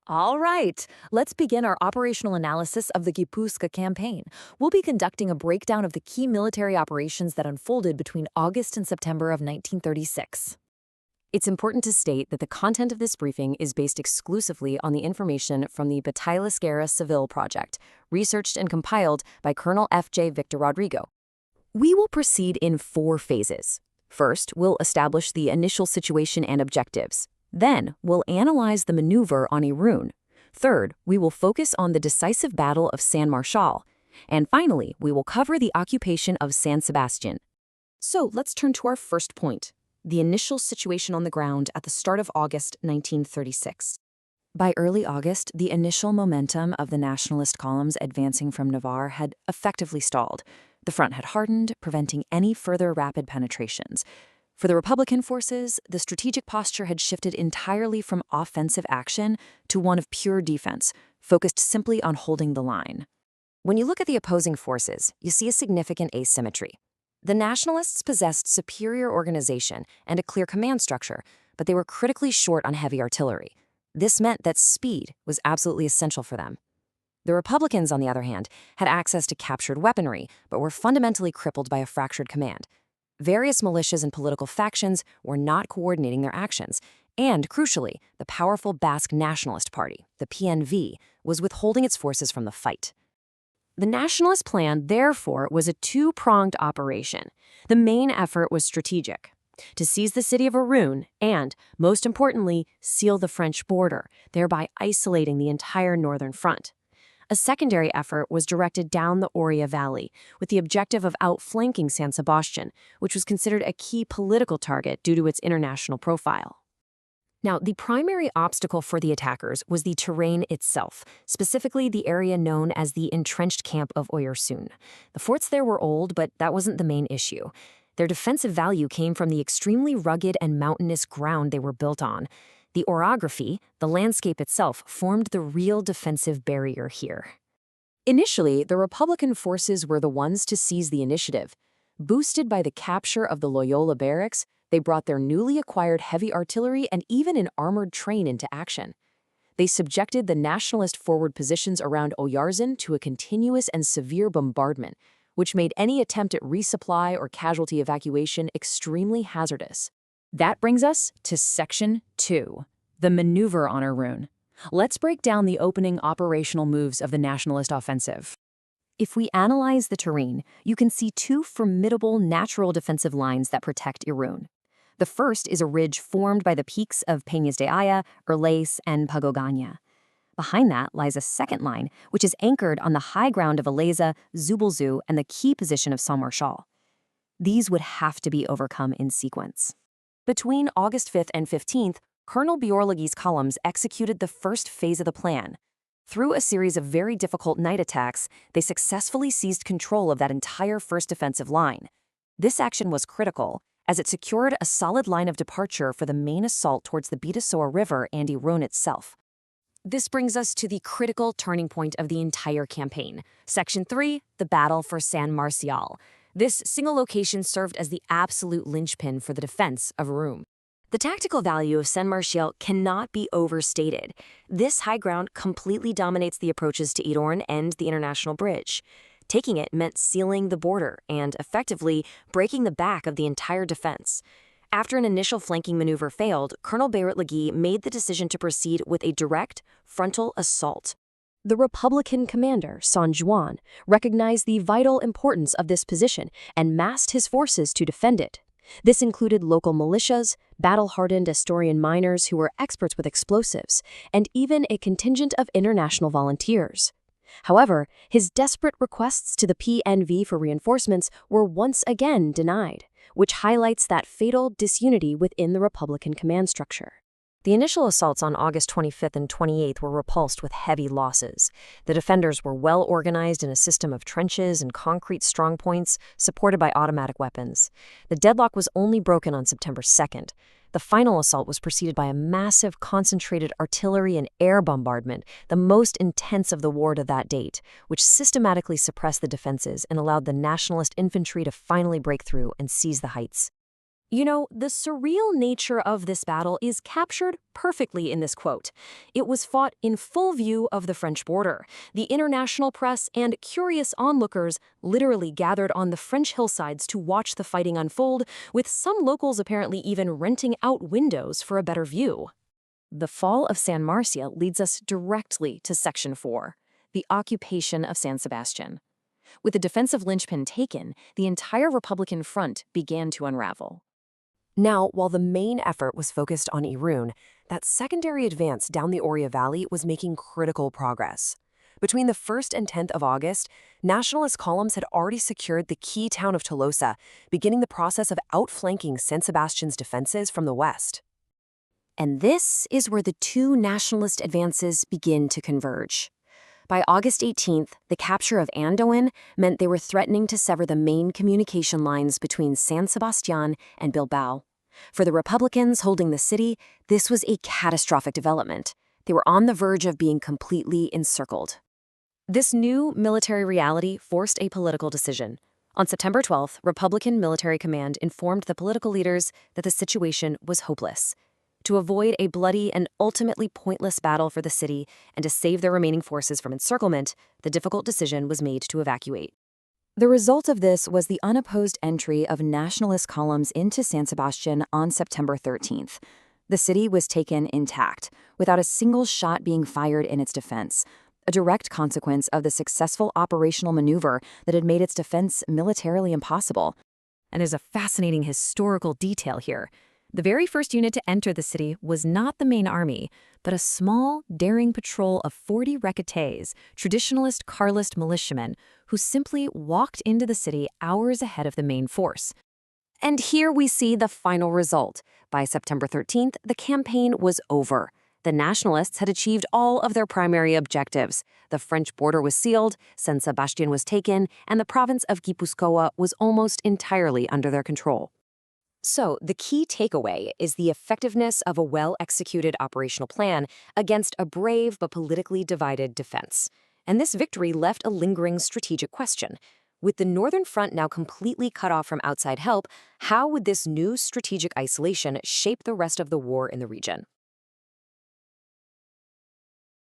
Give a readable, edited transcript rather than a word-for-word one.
All right, let's begin our operational analysis of the Gipuzkoa campaign. We'll be conducting a breakdown of the key military operations that unfolded between August and September of 1936. It's important to state that the content of this briefing is based exclusively on the information from the Batallas Guerra Civil project, researched and compiled by Colonel F.J. Victor Rodrigo. We will proceed in 4 phases. First, we'll establish the initial situation and objectives. Then, we'll analyze the maneuver on Irún. Third, we will focus on the decisive Battle of San Marcial. And finally, we will cover the occupation of San Sebastián. So let's turn to our first point, the initial situation on the ground at the start of August 1936. By early August, the initial momentum of the nationalist columns advancing from Navarre had effectively stalled. The front had hardened, preventing any further rapid penetrations. For the Republican forces, the strategic posture had shifted entirely from offensive action to one of pure defense, focused simply on holding the line. When you look at the opposing forces, you see a significant asymmetry. The nationalists possessed superior organization and a clear command structure, but they were critically short on heavy artillery. This meant that speed was absolutely essential for them. The Republicans, on the other hand, had access to captured weaponry, but were fundamentally crippled by a fractured command. Various militias and political factions were not coordinating their actions, and, crucially, the powerful Basque Nationalist Party, the PNV, was withholding its forces from the fight. The nationalist plan, therefore, was a 2-pronged operation. The main effort was strategic: to seize the city of Irún and, most importantly, seal the French border, thereby isolating the entire northern front. A secondary effort was directed down the Oria Valley, with the objective of outflanking San Sebastián, which was considered a key political target due to its international profile. Now, the primary obstacle for the attackers was the terrain itself, specifically the area known as the entrenched camp of Oyarzun. The forts there were old, but that wasn't the main issue. Their defensive value came from the extremely rugged and mountainous ground they were built on. The orography, the landscape itself, formed the real defensive barrier here. Initially, the Republican forces were the ones to seize the initiative. Boosted by the capture of the Loyola barracks, they brought their newly acquired heavy artillery and even an armored train into action. They subjected the nationalist forward positions around Oyarzun to a continuous and severe bombardment, which made any attempt at resupply or casualty evacuation extremely hazardous. That brings us to Section 2, the maneuver on Irún. Let's break down the opening operational moves of the nationalist offensive. If we analyze the terrain, you can see 2 formidable natural defensive lines that protect Irún. The first is a ridge formed by the peaks of Peñas de Aya, Urlais, and Pagoganya. Behind that lies a second line, which is anchored on the high ground of Aleza, Zubilzu, and the key position of San Marcial. These would have to be overcome in sequence. Between August 5th and 15th, Colonel Beorlegui's columns executed the first phase of the plan. Through a series of very difficult night attacks, they successfully seized control of that entire first defensive line. This action was critical, as it secured a solid line of departure for the main assault towards the Bidasoa River and Irún itself. This brings us to the critical turning point of the entire campaign. Section 3, the Battle for San Marcial. This single location served as the absolute linchpin for the defense of Irún. The tactical value of San Marcial cannot be overstated. This high ground completely dominates the approaches to Irún and the International Bridge. Taking it meant sealing the border and, effectively, breaking the back of the entire defense. After an initial flanking maneuver failed, Colonel Beorlegui made the decision to proceed with a direct, frontal assault. The Republican commander, San Juan, recognized the vital importance of this position and massed his forces to defend it. This included local militias, battle-hardened Asturian miners who were experts with explosives, and even a contingent of international volunteers. However, his desperate requests to the PNV for reinforcements were once again denied, which highlights that fatal disunity within the Republican command structure. The initial assaults on August 25th and 28th were repulsed with heavy losses. The defenders were well organized in a system of trenches and concrete strongpoints supported by automatic weapons. The deadlock was only broken on September 2nd. The final assault was preceded by a massive concentrated artillery and air bombardment, the most intense of the war to that date, which systematically suppressed the defenses and allowed the nationalist infantry to finally break through and seize the heights. You know, the surreal nature of this battle is captured perfectly in this quote. It was fought in full view of the French border. The international press and curious onlookers literally gathered on the French hillsides to watch the fighting unfold, with some locals apparently even renting out windows for a better view. The fall of San Marcial leads us directly to Section 4, the occupation of San Sebastián. With the defensive linchpin taken, the entire Republican front began to unravel. Now, while the main effort was focused on Irún, that secondary advance down the Oria Valley was making critical progress. Between the 1st and 10th of August, nationalist columns had already secured the key town of Tolosa, beginning the process of outflanking San Sebastián's defenses from the west. And this is where the two nationalist advances begin to converge. By August 18th, the capture of Andoin meant they were threatening to sever the main communication lines between San Sebastián and Bilbao. For the Republicans holding the city, this was a catastrophic development. They were on the verge of being completely encircled. This new military reality forced a political decision. On September 12th, Republican military command informed the political leaders that the situation was hopeless. To avoid a bloody and ultimately pointless battle for the city and to save their remaining forces from encirclement, the difficult decision was made to evacuate. The result of this was the unopposed entry of nationalist columns into San Sebastián on September 13th. The city was taken intact, without a single shot being fired in its defense, a direct consequence of the successful operational maneuver that had made its defense militarily impossible. And there's a fascinating historical detail here. The very first unit to enter the city was not the main army, but a small, daring patrol of 40 requetés, traditionalist Carlist militiamen, who simply walked into the city hours ahead of the main force. And here we see the final result. By September 13th, the campaign was over. The nationalists had achieved all of their primary objectives. The French border was sealed, San Sebastián was taken, and the province of Gipuzkoa was almost entirely under their control. So, the key takeaway is the effectiveness of a well-executed operational plan against a brave but politically divided defense. And this victory left a lingering strategic question. With the northern front now completely cut off from outside help, how would this new strategic isolation shape the rest of the war in the region?